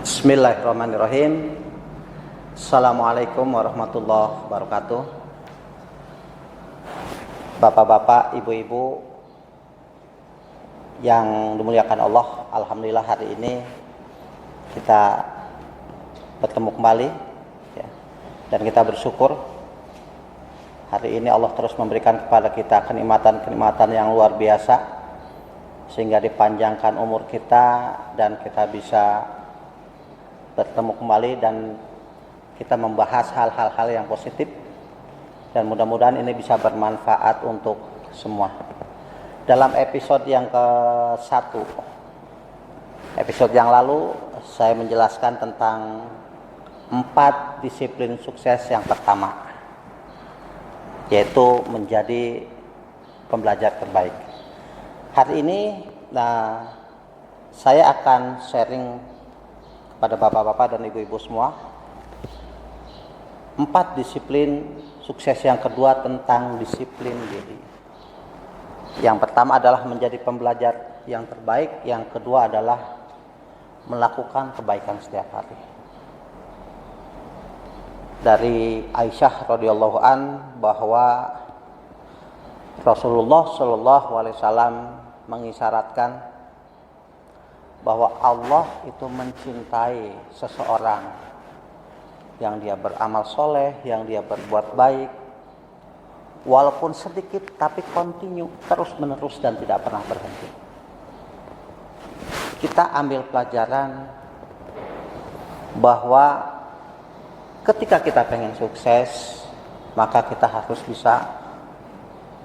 Bismillahirrahmanirrahim. Assalamualaikum warahmatullahi wabarakatuh. Bapak-bapak, ibu-ibu yang dimuliakan Allah, alhamdulillah hari ini kita bertemu kembali ya, dan kita bersyukur hari ini Allah terus memberikan kepada kita kenikmatan-kenikmatan yang luar biasa sehingga dipanjangkan umur kita dan kita bisa bertemu kembali dan kita membahas hal-hal yang positif dan mudah-mudahan ini bisa bermanfaat untuk semua. Dalam episode yang ke-1, episode yang lalu saya menjelaskan tentang 4 disiplin sukses yang pertama, yaitu menjadi pembelajar terbaik. Hari ini saya akan sharing kepada bapak-bapak dan ibu-ibu semua 4 disiplin sukses yang kedua tentang disiplin diri. Yang pertama adalah menjadi pembelajar yang terbaik, yang kedua adalah melakukan kebaikan setiap hari. Dari Aisyah radhiyallahu an bahwa Rasulullah sallallahu alaihi wasallam mengisyaratkan bahwa Allah itu mencintai seseorang yang dia beramal soleh, yang dia berbuat baik, walaupun sedikit tapi continue, terus menerus dan tidak pernah berhenti. Kita ambil pelajaran bahwa ketika kita pengen sukses, maka kita harus bisa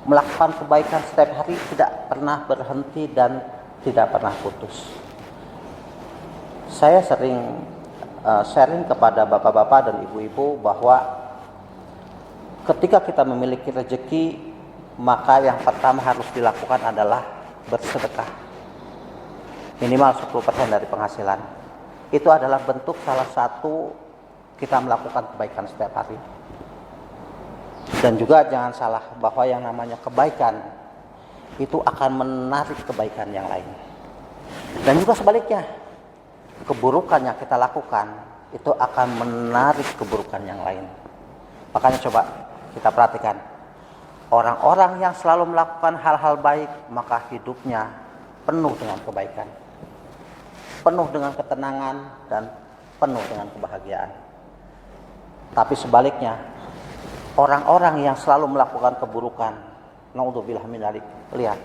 melakukan kebaikan setiap hari, tidak pernah berhenti dan tidak pernah putus. Saya sering sharing kepada bapak-bapak dan ibu-ibu bahwa ketika kita memiliki rezeki, maka yang pertama harus dilakukan adalah bersedekah. Minimal 10% dari penghasilan. Itu adalah bentuk salah satu kita melakukan kebaikan setiap hari. Dan juga jangan salah bahwa yang namanya kebaikan itu akan menarik kebaikan yang lain. Dan juga sebaliknya, keburukan yang kita lakukan itu akan menarik keburukan yang lain. Makanya coba kita perhatikan, orang-orang yang selalu melakukan hal-hal baik, maka hidupnya penuh dengan kebaikan, penuh dengan ketenangan dan penuh dengan kebahagiaan. Tapi sebaliknya, orang-orang yang selalu melakukan keburukan, naudzubillah min dzalik, lihat,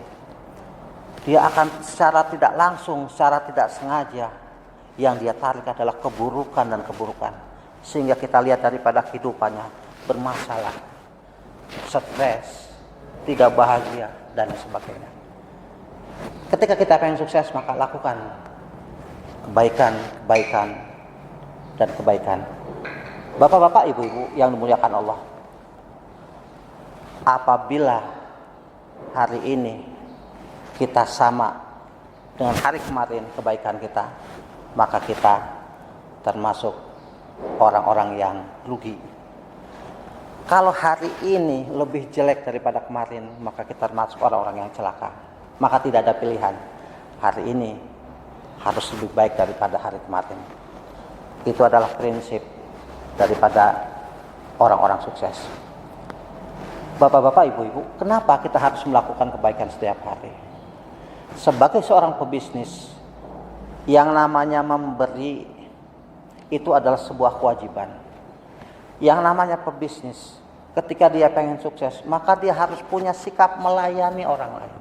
dia akan secara tidak langsung, secara tidak sengaja, yang dia tarik adalah keburukan dan keburukan. Sehingga kita lihat daripada kehidupannya bermasalah, stres, tidak bahagia, dan sebagainya. Ketika kita pengen sukses, maka lakukan kebaikan, dan kebaikan. Bapak-bapak, ibu-ibu yang dimuliakan Allah, apabila hari ini kita sama dengan hari kemarin kebaikan kita, maka kita termasuk orang-orang yang rugi. Kalau hari ini lebih jelek daripada kemarin, maka kita termasuk orang-orang yang celaka. Maka tidak ada pilihan. Hari ini harus lebih baik daripada hari kemarin. Itu adalah prinsip daripada orang-orang sukses. Bapak-bapak, ibu-ibu, kenapa kita harus melakukan kebaikan setiap hari? Sebagai seorang pebisnis, yang namanya memberi itu adalah sebuah kewajiban. Yang namanya pebisnis, ketika dia pengen sukses, maka dia harus punya sikap melayani orang lain,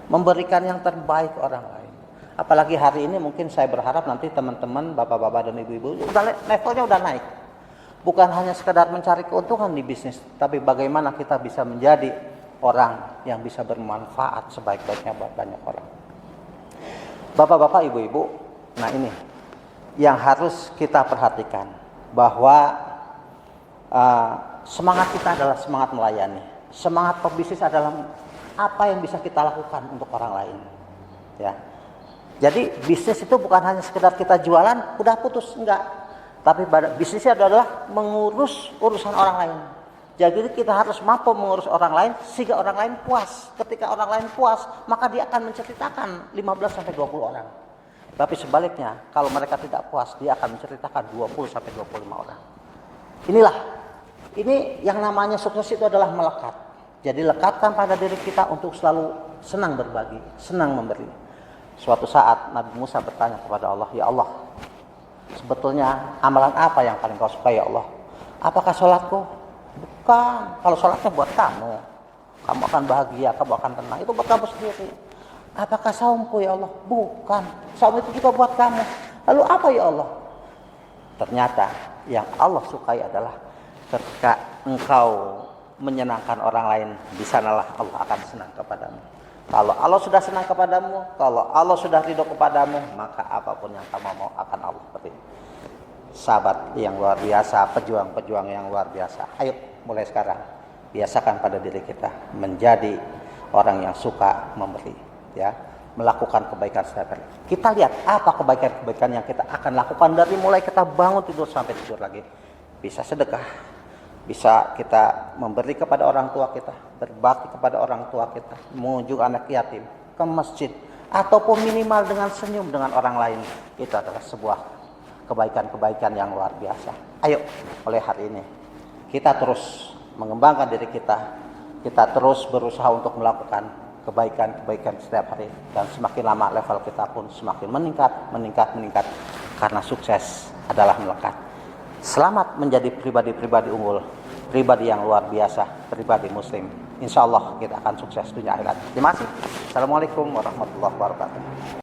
memberikan yang terbaik orang lain. Apalagi hari ini mungkin saya berharap nanti teman-teman, bapak-bapak dan ibu-ibu levelnya udah naik. Bukan hanya sekedar mencari keuntungan di bisnis, tapi bagaimana kita bisa menjadi orang yang bisa bermanfaat sebaik-baiknya buat banyak orang. Bapak-bapak, ibu-ibu, nah ini yang harus kita perhatikan, bahwa semangat kita adalah semangat melayani. Semangat pebisnis adalah apa yang bisa kita lakukan untuk orang lain. Ya. Jadi bisnis itu bukan hanya sekedar kita jualan, udah putus, enggak. Tapi bisnisnya adalah mengurus urusan orang lain. Jadi kita harus mampu mengurus orang lain sehingga orang lain puas. Ketika orang lain puas, maka dia akan menceritakan 15-20 orang. Tapi sebaliknya, kalau mereka tidak puas, dia akan menceritakan 20 sampai 25 orang. Ini yang namanya sukses itu adalah melekat. Jadi lekatkan pada diri kita untuk selalu senang berbagi, senang memberi. Suatu saat Nabi Musa bertanya kepada Allah, "Ya Allah, sebetulnya amalan apa yang paling kau suka ya Allah? Apakah sholatku?" "Bukan, kalau sholatnya buat kamu. Kamu akan bahagia, kamu akan tenang. Itu buat kamu sendiri." "Apakah saumku ya Allah?" "Bukan, saum itu juga buat kamu." "Lalu apa ya Allah?" Ternyata yang Allah sukai adalah ketika engkau menyenangkan orang lain, di sanalah Allah akan senang kepadamu. Kalau Allah sudah senang kepadamu, kalau Allah sudah ridho kepadamu, maka apapun yang kamu mau akan Allah beri. Sahabat yang luar biasa, pejuang-pejuang yang luar biasa. Ayo mulai sekarang biasakan pada diri kita menjadi orang yang suka memberi, ya, melakukan kebaikan setiap hari. Kita lihat apa kebaikan-kebaikan yang kita akan lakukan dari mulai kita bangun tidur sampai tidur lagi. Bisa sedekah, bisa kita memberi kepada orang tua kita, berbakti kepada orang tua kita, mengunjungi anak yatim, ke masjid, ataupun minimal dengan senyum dengan orang lain. Itu adalah sebuah kebaikan-kebaikan yang luar biasa. Ayo, mulai hari ini kita terus mengembangkan diri kita terus berusaha untuk melakukan kebaikan-kebaikan setiap hari, dan semakin lama level kita pun semakin meningkat, karena sukses adalah melekat. Selamat menjadi pribadi-pribadi unggul, pribadi yang luar biasa, pribadi muslim. Insya Allah kita akan sukses dunia akhirat. Terima kasih. Assalamualaikum warahmatullahi wabarakatuh.